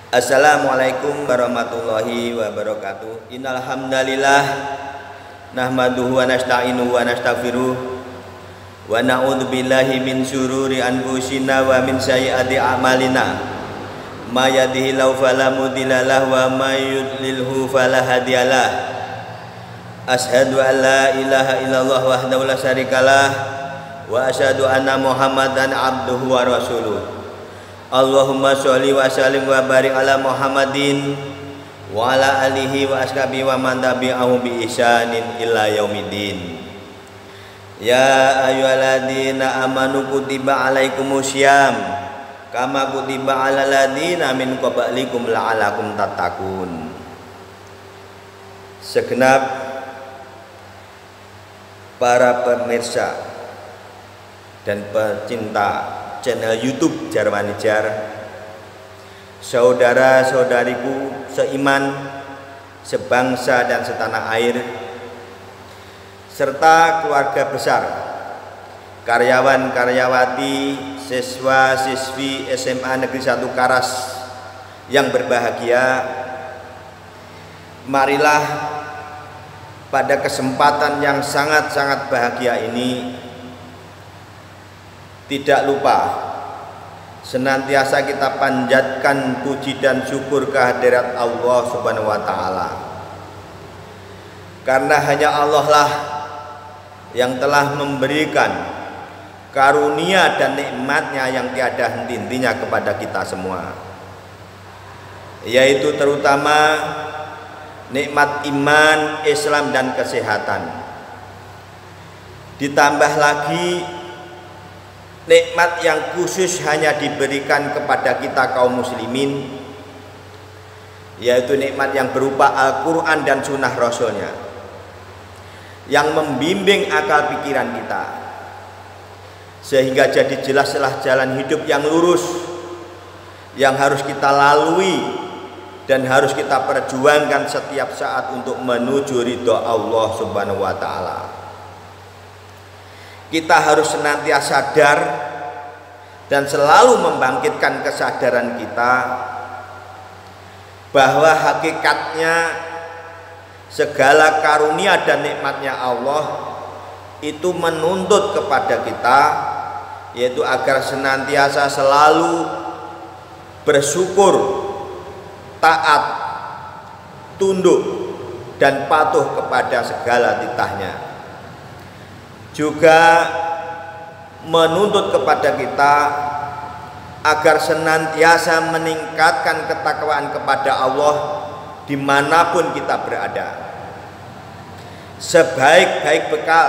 Assalamualaikum warahmatullahi wabarakatuh. Innal hamdalillah nahmaduhu wa nasta'inuhu wa nastaghfiruh wa na'udzu billahi min syururi anfusina wa min sayyiati a'malina. May yahdihillahu fala mudilla lahu wa may yudlilhu fala hadiyalah. Asyhadu an la ilaha illallah wahdahu la syarikalah wa asyhadu anna Muhammadan abduhu wa rasuluh. Allahumma sholli wa sallim wa barik ala Muhammadin wa ala alihi wa ashabihi wa man tabi'ahu bi ihsanin ila yaumiddin. Ya ayyuhalladzina amanu kutiba alaikumusiyam kama kutiba alal ladzina min qablikum la'allakum tattaqun. Segenap para pemirsa dan pecinta channel YouTube Jarwanijar, saudara-saudariku seiman, sebangsa dan setanah air, serta keluarga besar, karyawan-karyawati, siswa-siswi SMA Negeri 1 Karas yang berbahagia. Marilah pada kesempatan yang sangat-sangat bahagia ini tidak lupa senantiasa kita panjatkan puji dan syukur kehadirat Allah Subhanahu wa taala. Karena hanya Allah lah yang telah memberikan karunia dan nikmatnya yang tiada henti-hentinya kepada kita semua, yaitu terutama nikmat iman, Islam dan kesehatan. Ditambah lagi nikmat yang khusus hanya diberikan kepada kita kaum muslimin, yaitu nikmat yang berupa Al-Quran dan sunnah Rasulnya, yang membimbing akal pikiran kita, sehingga jadi jelaslah jalan hidup yang lurus yang harus kita lalui dan harus kita perjuangkan setiap saat untuk menuju ridho Allah Subhanahu wa taala. Kita harus senantiasa sadar dan selalu membangkitkan kesadaran kita bahwa hakikatnya segala karunia dan nikmatnya Allah itu menuntut kepada kita, yaitu agar senantiasa selalu bersyukur, taat, tunduk dan patuh kepada segala titahnya. Juga menuntut kepada kita agar senantiasa meningkatkan ketakwaan kepada Allah dimanapun kita berada. Sebaik-baik bekal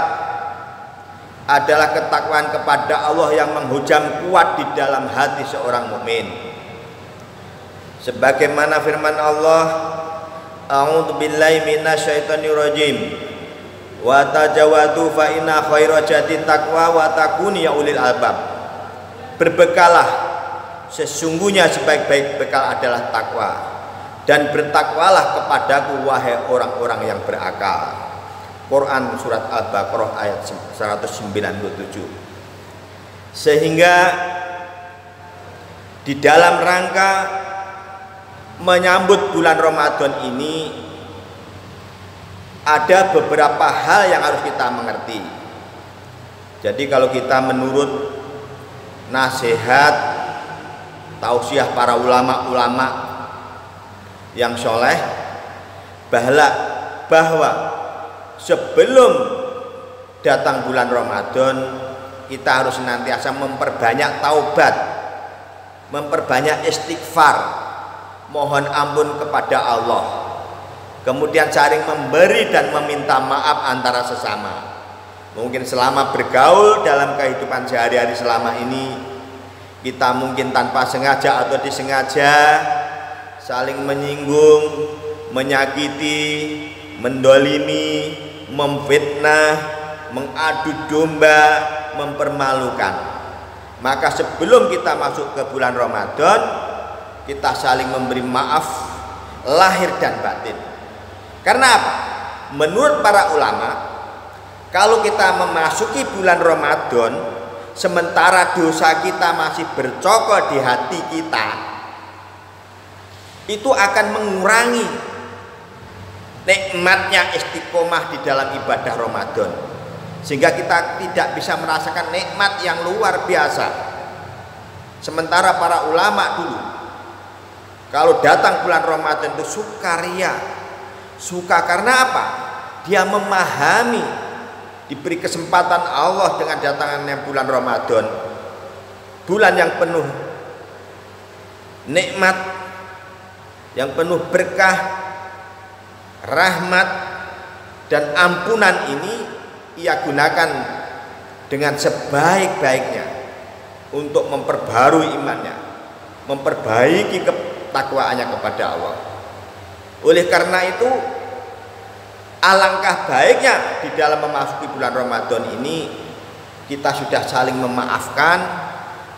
adalah ketakwaan kepada Allah yang menghujam kuat di dalam hati seorang mukmin. Sebagaimana firman Allah, A'udzu billahi minasyaitonir rajim. Wa tajawadu fa inna khairal jati taqwa wa takuni ya ulil albab. Berbekalah, sesungguhnya sebaik-baik bekal adalah takwa, dan bertakwalah kepadaku wahai orang-orang yang berakal. Quran surat Al-Baqarah ayat 197. Sehingga di dalam rangka menyambut bulan Ramadan ini ada beberapa hal yang harus kita mengerti. Jadi kalau kita menurut nasihat tausiah para ulama-ulama yang soleh, bahwa sebelum datang bulan Ramadan kita harus senantiasa memperbanyak taubat, memperbanyak istighfar, mohon ampun kepada Allah, kemudian saling memberi dan meminta maaf antara sesama. Mungkin selama bergaul dalam kehidupan sehari-hari selama ini, kita mungkin tanpa sengaja atau disengaja saling menyinggung, menyakiti, mendolimi, memfitnah, mengadu domba, mempermalukan. Maka sebelum kita masuk ke bulan Ramadan, kita saling memberi maaf lahir dan batin. Karena apa? Menurut para ulama, kalau kita memasuki bulan Ramadan sementara dosa kita masih bercokol di hati kita, itu akan mengurangi nikmatnya istiqomah di dalam ibadah Ramadan, sehingga kita tidak bisa merasakan nikmat yang luar biasa. Sementara para ulama dulu kalau datang bulan Ramadan itu sukaria, suka karena apa? Dia memahami, diberi kesempatan Allah dengan datangnya bulan Ramadan, bulan yang penuh nikmat, yang penuh berkah, rahmat dan ampunan ini ia gunakan dengan sebaik-baiknya untuk memperbarui imannya, memperbaiki ketakwaannya kepada Allah. Oleh karena itu, alangkah baiknya di dalam memasuki bulan Ramadan ini kita sudah saling memaafkan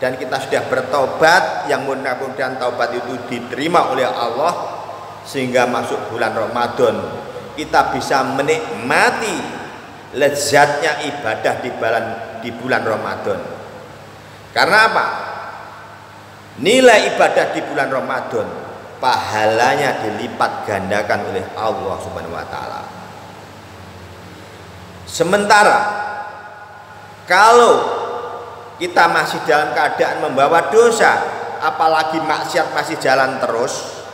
dan kita sudah bertobat, yang mudah-mudahan taubat itu diterima oleh Allah, sehingga masuk bulan Ramadan kita bisa menikmati lezatnya ibadah di bulan Ramadan. Karena apa? Nilai ibadah di bulan Ramadan pahalanya dilipat gandakan oleh Allah Subhanahu wa taala. Sementara kalau kita masih dalam keadaan membawa dosa, apalagi maksiat masih jalan terus,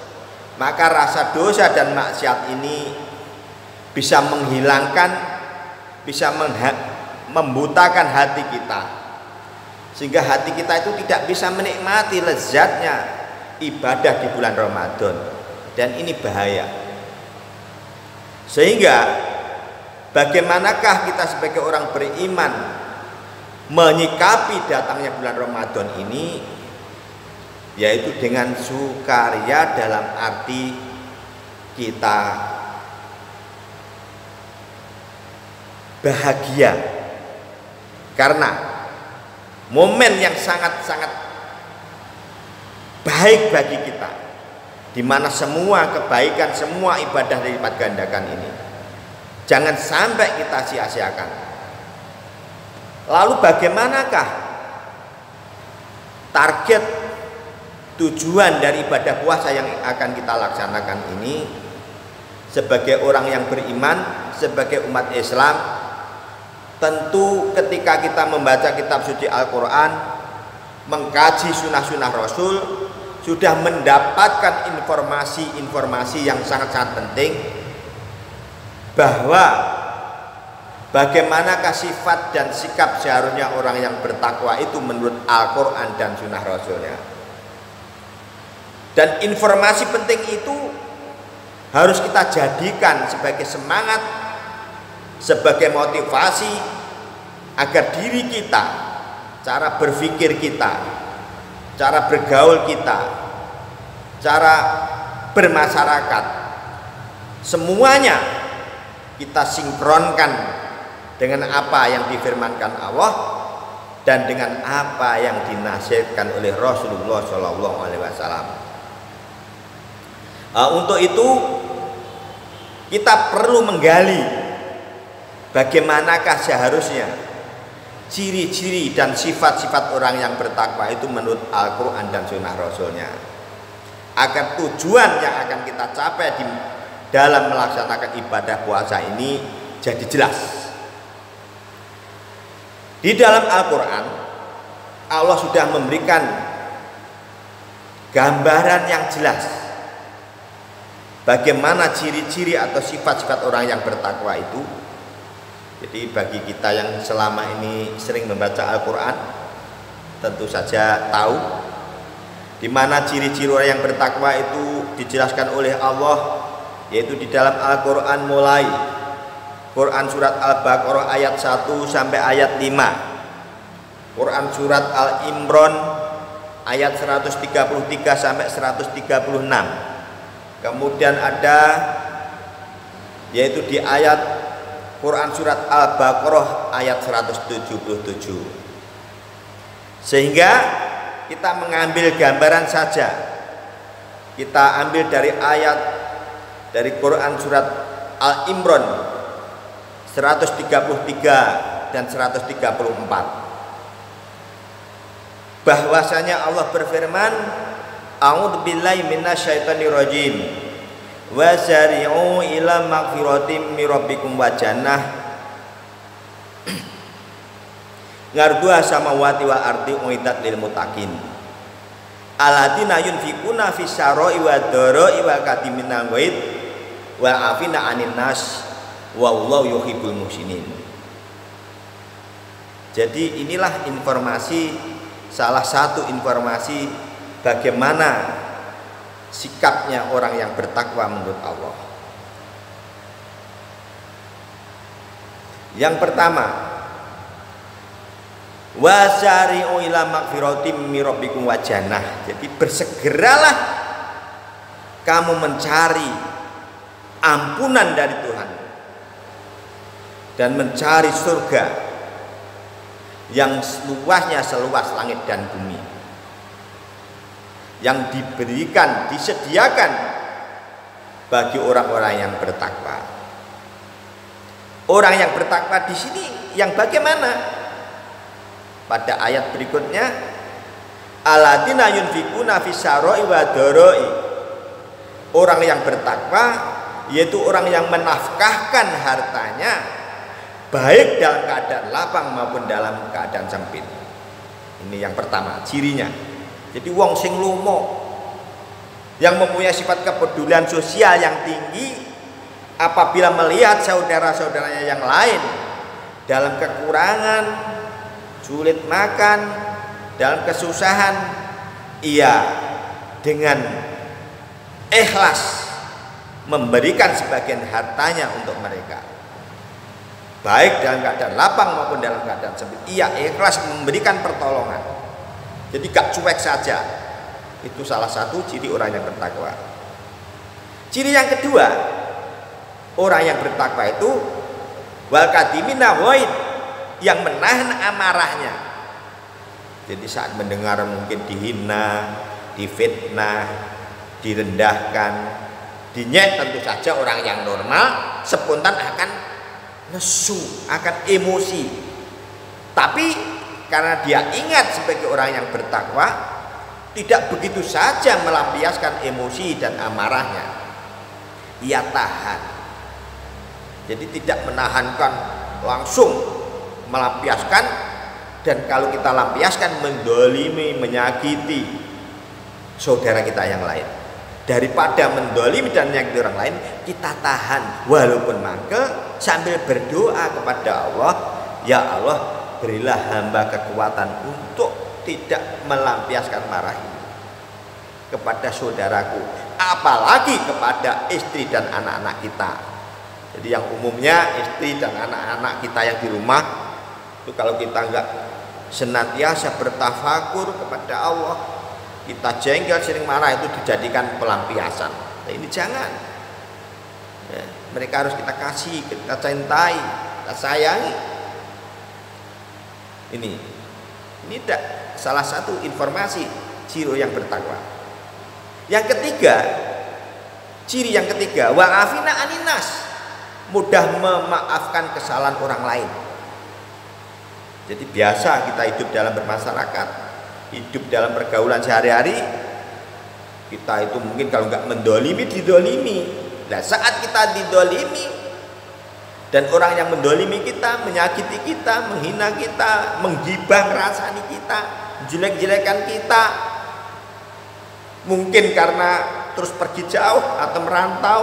maka rasa dosa dan maksiat ini bisa menghilangkan, bisa membutakan hati kita, sehingga hati kita itu tidak bisa menikmati lezatnya ibadah di bulan Ramadan, dan ini bahaya. Sehingga bagaimanakah kita sebagai orang beriman menyikapi datangnya bulan Ramadan ini? Yaitu dengan sukaria, dalam arti kita bahagia karena momen yang sangat-sangat baik bagi kita, di mana semua kebaikan, semua ibadah dilipat gandakan ini jangan sampai kita sia-siakan. Lalu bagaimanakah target tujuan dari ibadah puasa yang akan kita laksanakan ini? Sebagai orang yang beriman, sebagai umat Islam, tentu ketika kita membaca kitab suci Al-Quran, mengkaji sunnah-sunnah Rasul, sudah mendapatkan informasi-informasi yang sangat-sangat penting bahwa bagaimanakah sifat dan sikap seharusnya orang yang bertakwa itu menurut Al-Quran dan sunnah Rasulnya. Dan informasi penting itu harus kita jadikan sebagai semangat, sebagai motivasi agar diri kita, cara berpikir kita, cara bergaul kita, cara bermasyarakat, semuanya kita sinkronkan dengan apa yang difirmankan Allah dan dengan apa yang dinasihatkan oleh Rasulullah Shallallahu Alaihi Wasallam. Untuk itu kita perlu menggali bagaimanakah seharusnya ciri-ciri dan sifat-sifat orang yang bertakwa itu menurut Al-Quran dan sunnah Rasulnya, agar tujuan yang akan kita capai di dalam melaksanakan ibadah puasa ini jadi jelas. Di dalam Al-Quran Allah sudah memberikan gambaran yang jelas bagaimana ciri-ciri atau sifat-sifat orang yang bertakwa itu. Jadi bagi kita yang selama ini sering membaca Al-Quran, tentu saja tahu di mana ciri-ciri orang yang bertakwa itu dijelaskan oleh Allah, yaitu di dalam Al-Quran mulai Quran surat Al-Baqarah ayat 1 sampai ayat 5, Quran surat Al-Imran ayat 133 sampai 136, kemudian ada yaitu di ayat Quran surat Al-Baqarah ayat 177. Sehingga kita mengambil gambaran saja, kita ambil dari ayat dari Quran surat Al-Imran 133 dan 134, bahwasanya Allah berfirman, A'udzubillahi minasyaitonir rajim. Wa sari'u ila magfiratim mir rabbikum wa jannah ngarduha samawati wa ardi uiddat lil muttaqin. Alladzina yunfikuna fis sarai wa dharai wa kadiminal ghaid wa afina 'anil nas wallahu yuhibbul muhsinin. Jadi inilah informasi, salah satu informasi bagaimana sikapnya orang yang bertakwa menurut Allah. Yang pertama, wasari'u ila magfiratim mir rabbikum wa jannah. Jadi bersegeralah kamu mencari ampunan dari Tuhan dan mencari surga yang luasnya seluas langit dan bumi, yang diberikan, disediakan bagi orang-orang yang bertakwa. Orang yang bertakwa di sini yang bagaimana? Pada ayat berikutnya, alladzina yunfikuna fis sarai wa dharai. Orang yang bertakwa yaitu orang yang menafkahkan hartanya baik dalam keadaan lapang maupun dalam keadaan sempit. Ini yang pertama, cirinya. Jadi wong sing lomo yang mempunyai sifat kepedulian sosial yang tinggi, apabila melihat saudara-saudaranya yang lain dalam kekurangan, sulit makan, dalam kesusahan, ia dengan ikhlas memberikan sebagian hartanya untuk mereka, baik dalam keadaan lapang maupun dalam keadaan sempit. Ia ikhlas memberikan pertolongan, jadi gak cuek saja. Itu salah satu ciri orang yang bertakwa. Ciri yang kedua, orang yang bertakwa itu wal kadimina ghaid, yang menahan amarahnya. Jadi saat mendengar mungkin dihina, difitnah, direndahkan, dinyek, tentu saja orang yang normal spontan akan nesu, akan emosi. Tapi karena dia ingat sebagai orang yang bertakwa, tidak begitu saja melampiaskan emosi dan amarahnya. Ia tahan. Jadi tidak menahankan langsung melampiaskan, dan kalau kita lampiaskan mendolimi, menyakiti saudara kita yang lain. Daripada mendolimi dan menyakiti orang lain, kita tahan walaupun mangke sambil berdoa kepada Allah, ya Allah berilah hamba kekuatan untuk tidak melampiaskan marah ini kepada saudaraku, apalagi kepada istri dan anak-anak kita. Jadi yang umumnya istri dan anak-anak kita yang di rumah itu, kalau kita enggak senantiasa bertafakur kepada Allah, kita jengkel, sering marah, itu dijadikan pelampiasan. Nah, ini jangan. Ya, mereka harus kita kasih, kita cintai, kita sayangi. Ini tidak salah satu informasi ciri yang bertakwa. Yang ketiga, ciri yang ketiga, wa'afina aninas, mudah memaafkan kesalahan orang lain. Jadi biasa kita hidup dalam bermasyarakat, hidup dalam pergaulan sehari-hari, kita itu mungkin kalau nggak mendolimi, didolimi. Nah, saat kita didolimi dan orang yang mendolimi kita, menyakiti kita, menghina kita, menggibah, ngerasani kita, jelek-jelekan kita, mungkin karena terus pergi jauh atau merantau,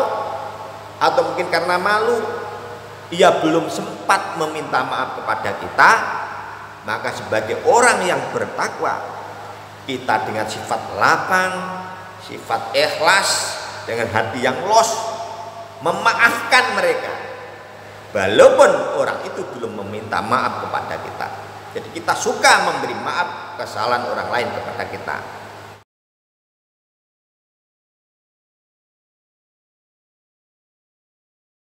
atau mungkin karena malu, ia belum sempat meminta maaf kepada kita, maka sebagai orang yang bertakwa, kita dengan sifat lapang, sifat ikhlas, dengan hati yang los, memaafkan mereka walaupun orang itu belum meminta maaf kepada kita. Jadi kita suka memberi maaf kesalahan orang lain kepada kita.